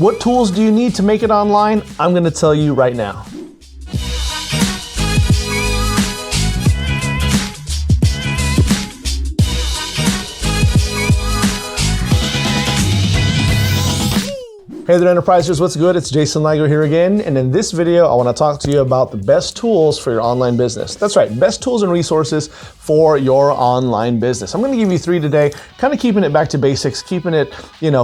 What tools do you need to make it online? I'm going to tell you right now. Hey there, Enterprisers, what's good? It's Jason Liger here again, and in this video, I want to talk to you about the best tools for your online business. That's right, best tools and resources for your online business. I'm going to give you 3 today, kind of keeping it back to basics, keeping it,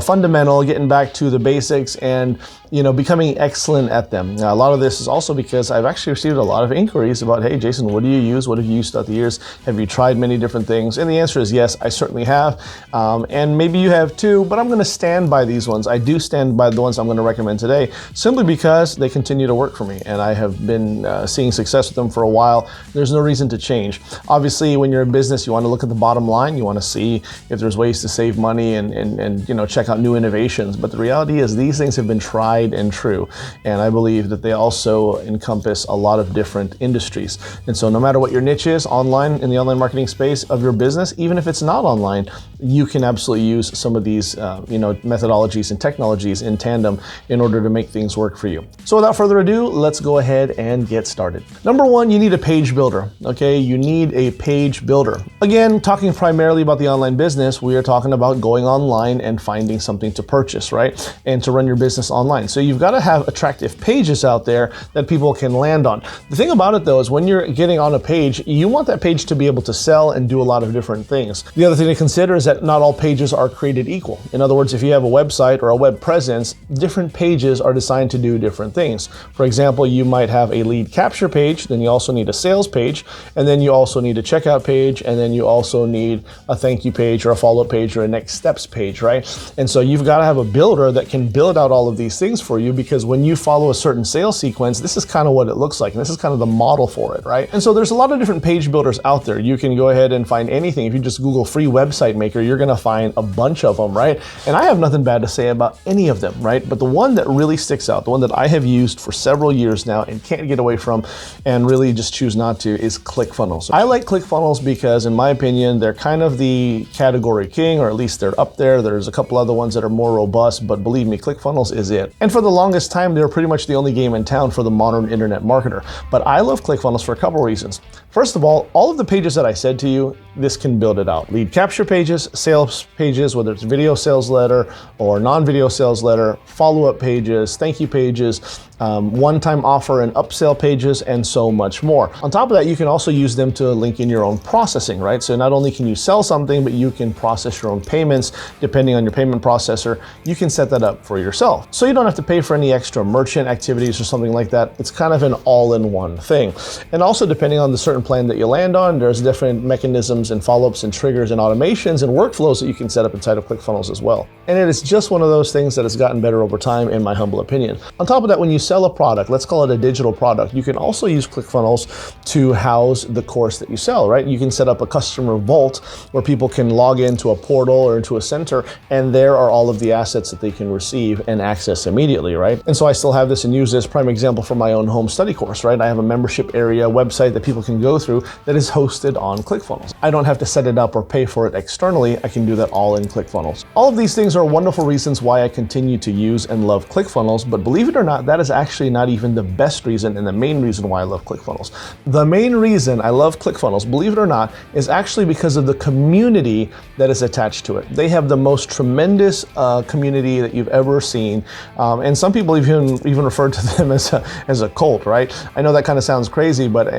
fundamental, getting back to the basics and, becoming excellent at them. Now, a lot of this is also because I've actually received a lot of inquiries about, hey, Jason, what do you use? What have you used throughout the years? Have you tried many different things? And the answer is yes, I certainly have. And maybe you have too, but I'm going to stand by these ones. I do stand by the ones I'm going to recommend today, simply because they continue to work for me and I have been seeing success with them for a while. There's no reason to change. Obviously, when you're in business, you want to look at the bottom line. You want to see if there's ways to save money and check out new innovations. But the reality is these things have been tried and true. And I believe that they also encompass a lot of different industries. And so no matter what your niche is online, in the online marketing space of your business, even if it's not online, you can absolutely use some of these methodologies and technologies in tandem in order to make things work for you. So without further ado, let's go ahead and get started. Number 1, you need a page builder. Okay, you need a page builder. Again, talking primarily about the online business, we are talking about going online and finding something to purchase, right? And to run your business online. So you've got to have attractive pages out there that people can land on. The thing about it though is when you're getting on a page, you want that page to be able to sell and do a lot of different things. The other thing to consider is that not all pages are created equal. In other words, if you have a website or a web presence, different pages are designed to do different things. For example, you might have a lead capture page, then you also need a sales page, and then you also need a checkout page, and then you also need a thank you page or a follow-up page or a next steps page, right? And so you've got to have a builder that can build out all of these things for you, because when you follow a certain sales sequence, this is kind of what it looks like, and this is kind of the model for it, right? And so there's a lot of different page builders out there. You can go ahead and find anything. If you just Google free website maker, you're going to find a bunch of them, right? And I have nothing bad to say about any of them, right? But the one that really sticks out, the one that I have used for several years now and can't get away from and really just choose not to, is ClickFunnels. I like ClickFunnels because, in my opinion, they're kind of the category king, or at least they're up there. There's a couple other ones that are more robust, but believe me, ClickFunnels is it. And for the longest time, they were pretty much the only game in town for the modern internet marketer. But I love ClickFunnels for a couple reasons. First of all of the pages that I said to you, this can build it out. Lead capture pages, sales pages, whether it's video sales letter or non-video sales letter, follow-up pages, thank you pages, one-time offer and upsell pages, and so much more. On top of that, you can also use them to link in your own processing, right? So not only can you sell something, but you can process your own payments. Depending on your payment processor, you can set that up for yourself. So you don't have to pay for any extra merchant activities or something like that. It's kind of an all-in-one thing. And also, depending on the certain plan that you land on, there's different mechanisms and follow-ups and triggers and automations and workflows that you can set up inside of ClickFunnels as well. And it is just one of those things that has gotten better over time, in my humble opinion. On top of that, when you sell a product, let's call it a digital product, you can also use ClickFunnels to house the course that you sell, right? You can set up a customer vault where people can log into a portal or into a center, and there are all of the assets that they can receive and access immediately, right? And so I still have this and use this prime example for my own home study course, right? I have a membership area website that people can go through that is hosted on ClickFunnels. I don't have to set it up or pay for it externally. I can do that all in ClickFunnels. All of these things are wonderful reasons why I continue to use and love ClickFunnels, but believe it or not, that is actually not even the best reason and the main reason why I love ClickFunnels. The main reason I love ClickFunnels, believe it or not, is actually because of the community that is attached to it. They have the most tremendous community that you've ever seen, and some people even refer to them as a cult, right? I know that kind of sounds crazy, but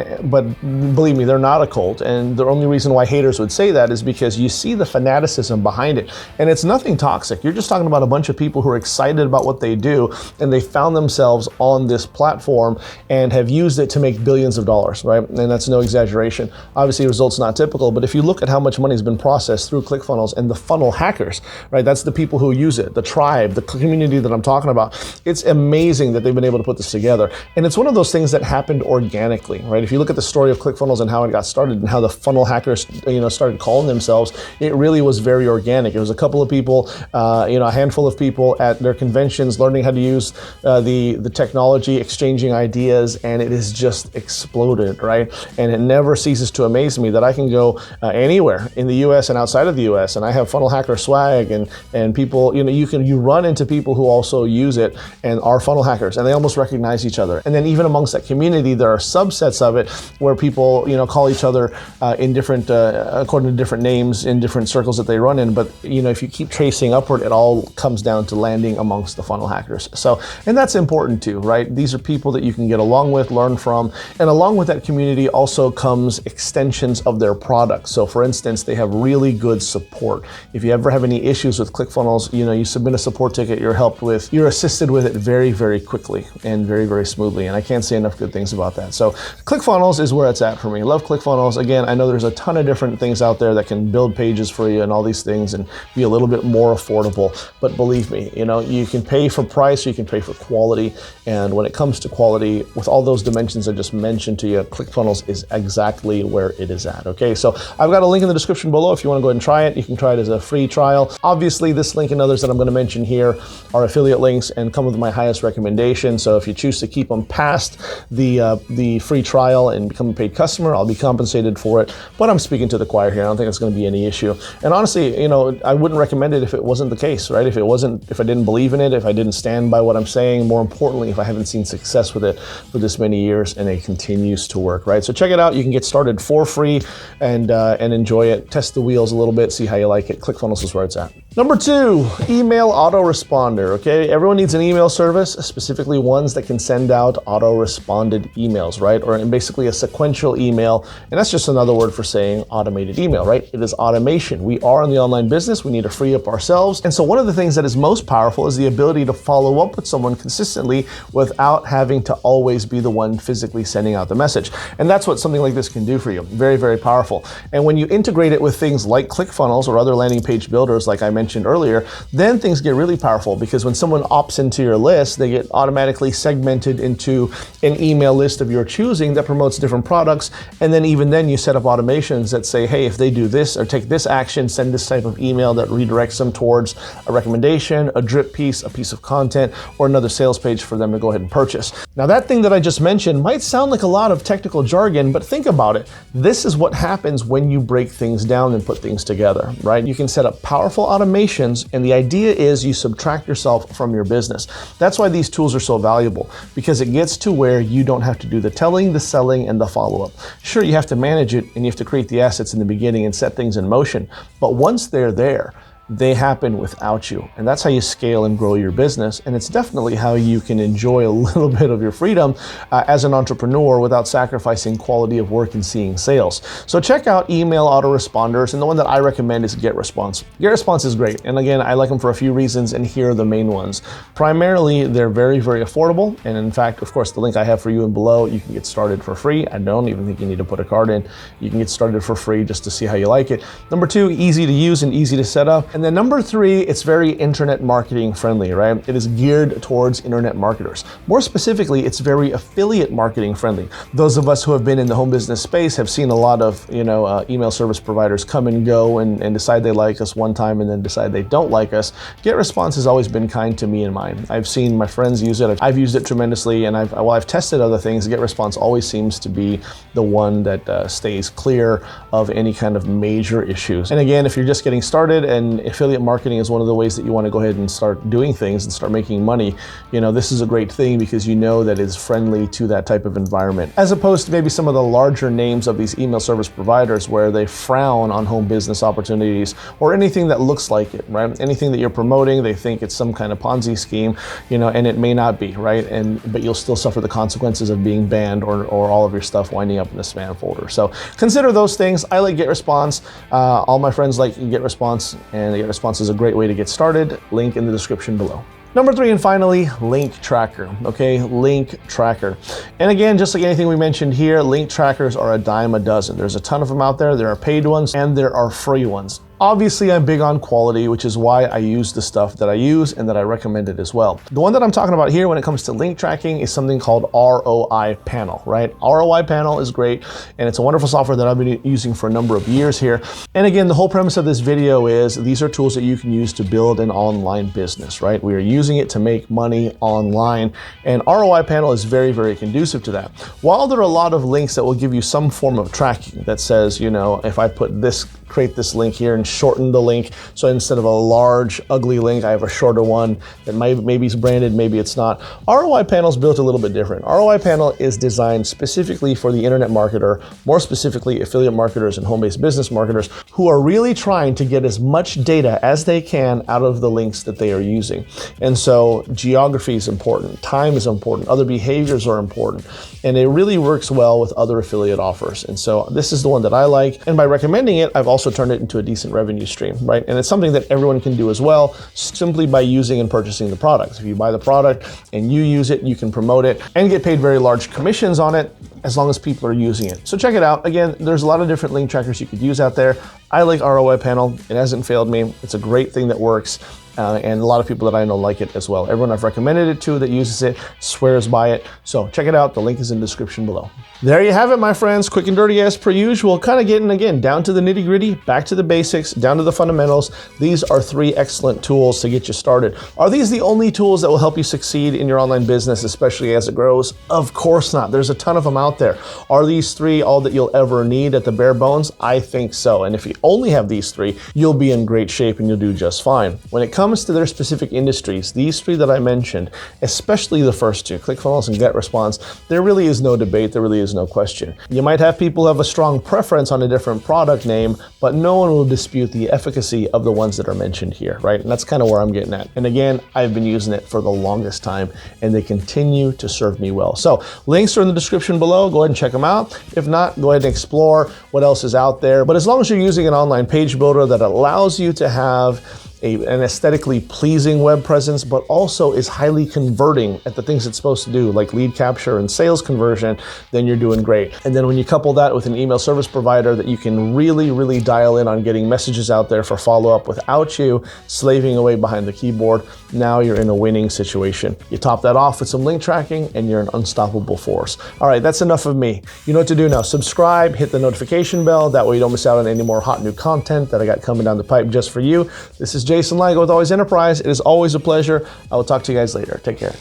believe me, they're not a cult, and the only reason why haters would say that is because you see the fanaticism behind it, and it's nothing toxic. You're just talking about a bunch of people who are excited about what they do, and they found themselves on this platform and have used it to make billions of dollars, right? And that's no exaggeration. Obviously, results not typical, but if you look at how much money has been processed through ClickFunnels and the funnel hackers, right? That's the people who use it, the tribe, the community that I'm talking about. It's amazing that they've been able to put this together. And it's one of those things that happened organically, right? If you look at the story of ClickFunnels and how it got started and how the funnel hackers, started calling themselves, it really was very organic. It was a couple of people, a handful of people at their conventions learning how to use the technology, exchanging ideas, and it has just exploded, right? And it never ceases to amaze me that I can go anywhere in the US and outside of the US, and I have funnel hacker swag, and people, you run into people who also use it and are funnel hackers, and they almost recognize each other. And then even amongst that community, there are subsets of it where people, call each other in different, according to different names in different circles that they run in. But if you keep tracing upward, it all comes down to landing amongst the funnel hackers. So, and that's important too, right? These are people that you can get along with, learn from, and along with that community also comes extensions of their products. So for instance, they have really good support. If you ever have any issues with ClickFunnels, you submit a support ticket, you're assisted with it very, very quickly and very, very smoothly. And I can't say enough good things about that. So ClickFunnels is where it's at for me. Love ClickFunnels. Again, I know there's a ton of different things out there that can build pages for you and all these things and be a little bit more affordable. But believe me, you can pay for price or you can pay for quality. And when it comes to quality, with all those dimensions I just mentioned to you, ClickFunnels is exactly where it is at. Okay, so I've got a link in the description below. If you want to go ahead and try it, you can try it as a free trial. Obviously, this link and others that I'm going to mention here are affiliate links and come with my highest recommendation. So if you choose to keep them past the free trial and become a paid customer, I'll be compensated for it. But I'm speaking to the choir here. I don't think it's going to be any issue. And honestly, I wouldn't recommend it if it wasn't the case, right? If I didn't believe in it, if I didn't stand by what I'm saying, more importantly, if I haven't seen success with it for this many years and it continues to work, right? So check it out. You can get started for free and enjoy it. Test the wheels a little bit, see how you like it. ClickFunnels is where it's at. Number 2, email autoresponder, okay? Everyone needs an email service, specifically ones that can send out auto-responded emails, right? Or basically a sequential email, and that's just another word for saying automated email, right? It is automation. We are in the online business. We need to free up ourselves. And so one of the things that is most powerful is the ability to follow up with someone consistently without having to always be the one physically sending out the message. And that's what something like this can do for you. Very, very powerful. And when you integrate it with things like ClickFunnels or other landing page builders, like I mentioned earlier, then things get really powerful, because when someone opts into your list, they get automatically segmented into an email list of your choosing that promotes different products. And then even then you set up automations that say, hey, if they do this or take this action, send this type of email that redirects them towards a recommendation, a drip piece, a piece of content, or another sales page for them to go ahead and purchase. Now that thing that I just mentioned might sound like a lot of technical jargon, but think about it. This is what happens when you break things down and put things together, right? You can set up powerful automations, and the idea is you subtract yourself from your business. That's why these tools are so valuable, because it gets to where you don't have to do the telling, the selling, and the follow-up. Sure, you have to manage it and you have to create the assets in the beginning and set things in motion, but once they're there, they happen without you. And that's how you scale and grow your business. And it's definitely how you can enjoy a little bit of your freedom as an entrepreneur without sacrificing quality of work and seeing sales. So check out email autoresponders. And the one that I recommend is GetResponse. GetResponse is great. And again, I like them for a few reasons, and here are the main ones. Primarily, they're very, very affordable. And in fact, of course, the link I have for you and below, you can get started for free. I don't even think you need to put a card in. You can get started for free just to see how you like it. Number 2, easy to use and easy to set up. And then number 3, it's very internet marketing friendly, right? It is geared towards internet marketers. More specifically, it's very affiliate marketing friendly. Those of us who have been in the home business space have seen a lot of, email service providers come and go and decide they like us one time and then decide they don't like us. GetResponse has always been kind to me and mine. I've seen my friends use it. I've used it tremendously, and while I've tested other things, GetResponse always seems to be the one that stays clear of any kind of major issues. And again, if you're just getting started and affiliate marketing is one of the ways that you want to go ahead and start doing things and start making money, this is a great thing because that it's friendly to that type of environment, as opposed to maybe some of the larger names of these email service providers where they frown on home business opportunities or anything that looks like it, right? Anything that you're promoting, they think it's some kind of Ponzi scheme, and it may not be, right? But you'll still suffer the consequences of being banned or all of your stuff winding up in the spam folder. So consider those things. I like GetResponse. All my friends like GetResponse, and GetResponse is a great way to get started. Link in the description below. Number 3, and finally, Link Tracker, okay? Link Tracker. And again, just like anything we mentioned here, link trackers are a dime a dozen. There's a ton of them out there. There are paid ones and there are free ones. Obviously, I'm big on quality, which is why I use the stuff that I use and that I recommend it as well. The one that I'm talking about here when it comes to link tracking is something called ROI Panel, right? ROI Panel is great, and it's a wonderful software that I've been using for a number of years here. And again, the whole premise of this video is these are tools that you can use to build an online business, right? We are using it to make money online, and ROI Panel is very, very conducive to that. While there are a lot of links that will give you some form of tracking that says, you know, if I put this, create this link here and shorten the link, so instead of a large, ugly link, I have a shorter one that maybe is branded, maybe it's not. ROI Panel is built a little bit different. ROI Panel is designed specifically for the internet marketer, more specifically affiliate marketers and home-based business marketers who are really trying to get as much data as they can out of the links that they are using. And so geography is important, time is important, other behaviors are important, and it really works well with other affiliate offers. And so this is the one that I like, and by recommending it, I've also turned it into a decent revenue stream, right? And it's something that everyone can do as well, simply by using and purchasing the product. If you buy the product and you use it, you can promote it and get paid very large commissions on it as long as people are using it. So check it out. Again, there's a lot of different link trackers you could use out there. I like ROI Panel. It hasn't failed me. It's a great thing that works. And a lot of people that I know like it as well. Everyone I've recommended it to that uses it swears by it. So check it out. The link is in the description below. There you have it, my friends. Quick and dirty as per usual. Kind of getting, again, down to the nitty gritty, back to the basics, down to the fundamentals. These are 3 excellent tools to get you started. Are these the only tools that will help you succeed in your online business, especially as it grows? Of course not. There's a ton of them out there. Are these 3 all that you'll ever need at the bare bones? I think so. And if you only have these 3, you'll be in great shape and you'll do just fine. When it comes to their specific industries, these 3 that I mentioned, especially the first 2, ClickFunnels and GetResponse, there really is no debate, there really is no question. You might have people have a strong preference on a different product name, but no one will dispute the efficacy of the ones that are mentioned here, right? And that's kind of where I'm getting at. And again, I've been using it for the longest time and they continue to serve me well. So links are in the description below. Go ahead and check them out. If not, go ahead and explore what else is out there. But as long as you're using an online page builder that allows you to have an aesthetically pleasing web presence, but also is highly converting at the things it's supposed to do, like lead capture and sales conversion, then you're doing great. And then when you couple that with an email service provider that you can really, really dial in on getting messages out there for follow-up without you slaving away behind the keyboard, now you're in a winning situation. You top that off with some link tracking and you're an unstoppable force. All right, that's enough of me. You know what to do now. Subscribe, hit the notification bell. That way you don't miss out on any more hot new content that I got coming down the pipe just for you. This is Jason Ligo with Always Enterprise. It is always a pleasure. I will talk to you guys later. Take care.